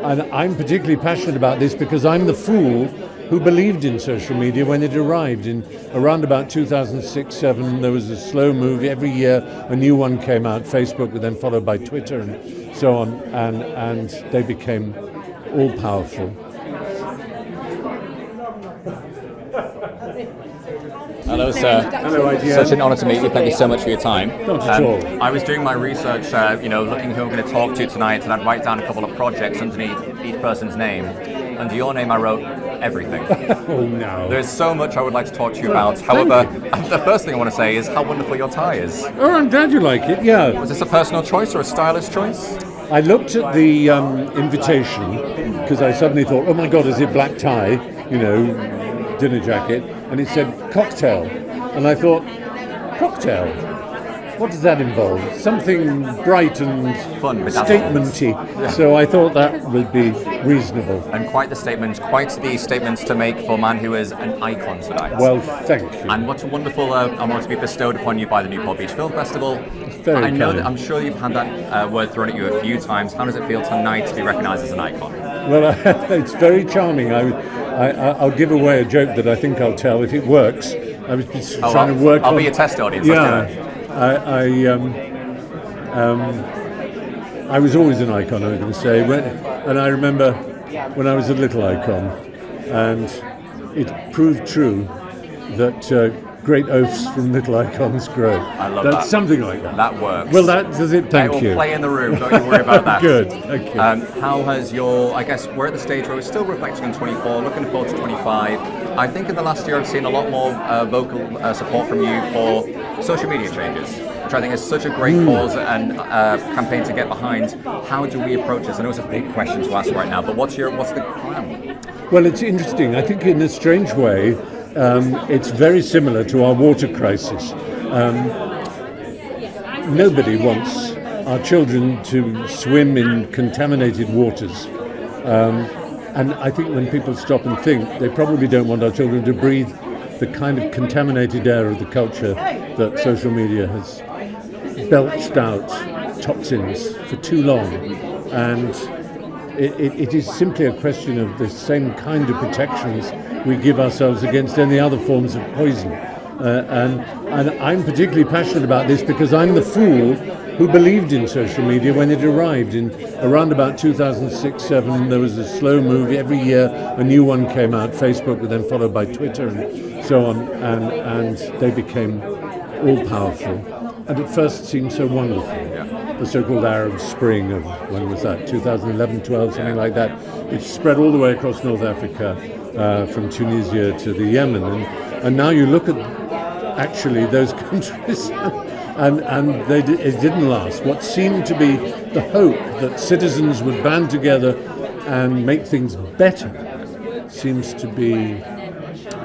And I'm particularly passionate about this because I'm the fool who believed in social media when it arrived. In around about 2006-07, there was a slow move. Every year a new one came out, Facebook, then followed by Twitter and so on, and they became all-powerful. Hello, sir. Hello, IGN. Such an honour to meet you. Thank you so much for your time. Not at all. I was doing my research, looking who I'm going to talk to tonight, and I'd write down a couple of projects underneath each person's name. Under your name, I wrote everything. Oh, no. There's so much I would like to talk to you about. However, the first thing I want to say is how wonderful your tie is. Oh, I'm glad you like it, yeah. Was this a personal choice or a stylish choice? I looked at the invitation because I suddenly thought, oh my God, is it black tie, dinner jacket, and it said cocktail. And I thought, cocktail? What does that involve? Something bright and fun, statementy. Yeah. So I thought that would be reasonable. And quite the statements to make for a man who is an icon tonight. Well, thank you. And what a wonderful honor to be bestowed upon you by the Newport Beach Film Festival. It's very I know kind. that I'm sure you've had that word thrown at you a few times. How does it feel tonight to be recognised as an icon? Well, it's very charming. I'll give away a joke that I think I'll tell if it works. I was just trying to work. I'll be your test audience. Yeah, I was always an icon, I was going to say, and I remember when I was a little icon, and it proved true that great oafs from little icons grow. I love that. That's something like that. That works. Well, that does it. Thank you. It will play in the room. Don't you worry about that. Good. Thank you. How has I guess we're at the stage where we're still reflecting on 24, looking forward to 25. I think in the last year I've seen a lot more vocal support from you for social media changes, which I think is such a great cause and campaign to get behind. How do we approach this? I know it's a big question to ask right now, but what's the plan? Well, it's interesting. I think in a strange way, it's very similar to our water crisis. Nobody wants our children to swim in contaminated waters. And I think when people stop and think, they probably don't want our children to breathe the kind of contaminated air of the culture that social media has belched out toxins for too long. And it is simply a question of the same kind of protections we give ourselves against any other forms of poison. And I'm particularly passionate about this because I'm the fool who believed in social media when it arrived. In around about 2006-07, there was a slow move. Every year a new one came out, Facebook, then followed by Twitter and so on, and they became all-powerful. And at first it seemed so wonderful. The so-called Arab Spring of, when was that, 2011, 12, something like that. It spread all the way across North Africa, from Tunisia to the Yemen. And now you look at actually those countries and it didn't last. What seemed to be the hope that citizens would band together and make things better seems to be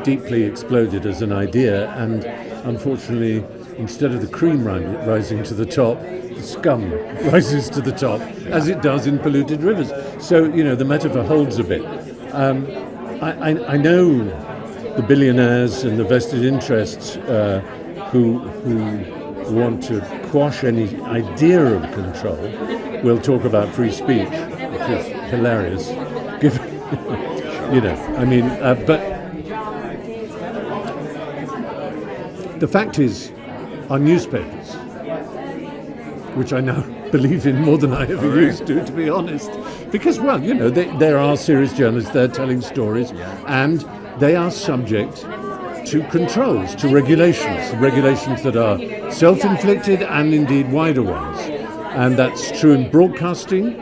deeply exploded as an idea, and unfortunately, instead of the cream rising to the top, the scum rises to the top, as it does in polluted rivers. So, the metaphor holds a bit. I know the billionaires and the vested interests who want to quash any idea of control will talk about free speech, which is hilarious. But the fact is, our newspapers, which I now believe in more than I ever used to be honest, because, there are serious journalists there telling stories, and they are subject to controls, to regulations that are self-inflicted and indeed wider ones. And that's true in broadcasting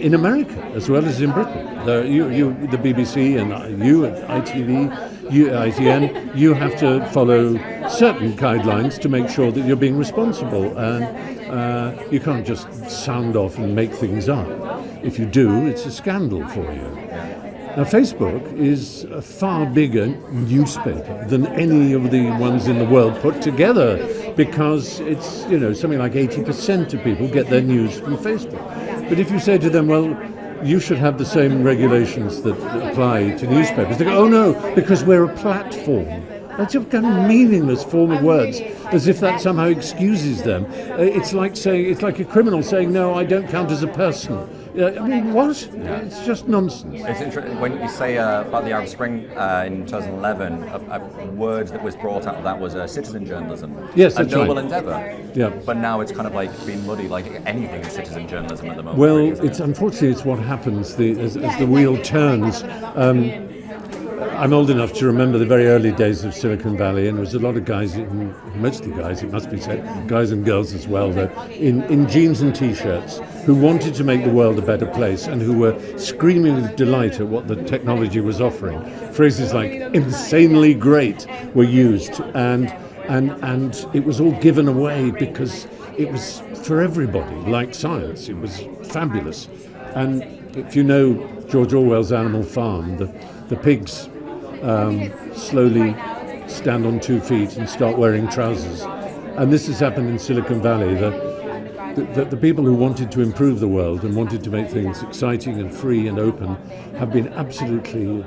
in America as well as in Britain. The BBC and you at ITV, ITN, you have to follow certain guidelines to make sure that you're being responsible, and you can't just sound off and make things up. If you do, it's a scandal for you. Now, Facebook is a far bigger newspaper than any of the ones in the world put together, because it's, something like 80% of people get their news from Facebook. But if you say to them, well, you should have the same regulations that apply to newspapers, they go, oh no, because we're a platform. That's a kind of meaningless form of words, as if that somehow excuses them. It's like a criminal saying, no, I don't count as a person. I mean, what? It's just nonsense. It's interesting when you say about the Arab Spring in 2011. A word that was brought out of that was citizen journalism. Yes, a that's noble right. endeavour. Yeah. But now it's kind of like being muddy, like anything is citizen journalism at the moment. Well, really, isn't it's it? unfortunately it's what happens as the wheel turns. I'm old enough to remember the very early days of Silicon Valley, and there was a lot of guys, mostly guys, it must be said, guys and girls as well, though, in jeans and T-shirts, who wanted to make the world a better place and who were screaming with delight at what the technology was offering. Phrases like "insanely great" were used, and it was all given away because it was for everybody, like science. It was fabulous. And if you know George Orwell's Animal Farm, the pigs slowly stand on 2 feet and start wearing trousers. And this has happened in Silicon Valley. The people who wanted to improve the world and wanted to make things exciting and free and open have been absolutely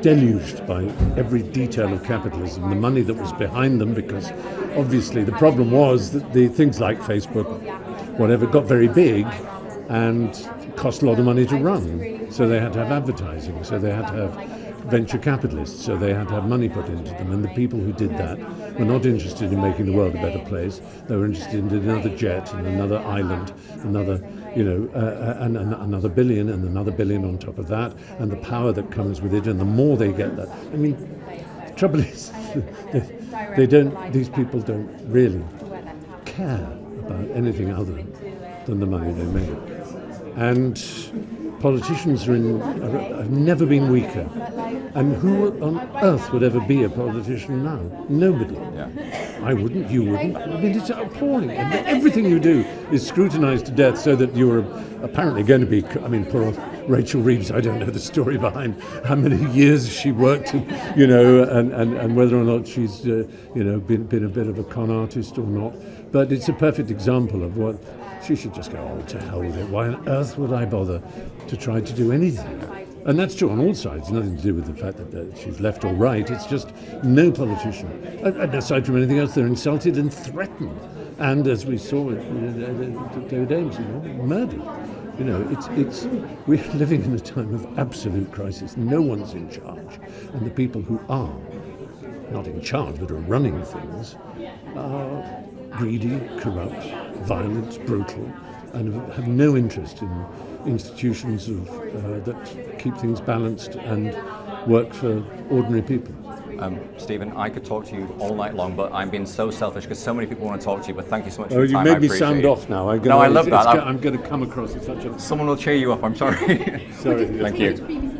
deluged by every detail of capitalism, the money that was behind them, because obviously the problem was that the things like Facebook, whatever, got very big and cost a lot of money to run. So they had to have advertising, so they had to have venture capitalists, so they had to have money put into them, and the people who did that were not interested in making the world a better place. They were interested in another jet and another island, another another billion and another billion on top of that, and the power that comes with it, and the more they get that. I mean, the trouble is, these people don't really care about anything other than the money they make. And politicians have never been weaker. And who on earth would ever be a politician now? Nobody. Yeah. I wouldn't, you wouldn't. I mean, it's appalling. And everything you do is scrutinised to death so that you're apparently going to be, I mean, poor old Rachel Reeves, I don't know the story behind how many years she worked, and whether or not she's, been a bit of a con artist or not. But it's a perfect example of what she should just go, oh, to hell with it. Why on earth would I bother to try to do anything? And that's true on all sides, nothing to do with the fact that she's left or right. It's just no politician, and aside from anything else, they're insulted and threatened. And as we saw with David Ames, murdered. We're living in a time of absolute crisis. No one's in charge. And the people who are not in charge, but are running things, are greedy, corrupt, violent, brutal, and have no interest in institutions that keep things balanced and work for ordinary people. Stephen, I could talk to you all night long, but I'm being so selfish because so many people want to talk to you. But thank you so much for your time. You made me sound off now. I love that. I'm going to come across as such a... Someone will cheer you up. I'm sorry. Sorry. Thank you.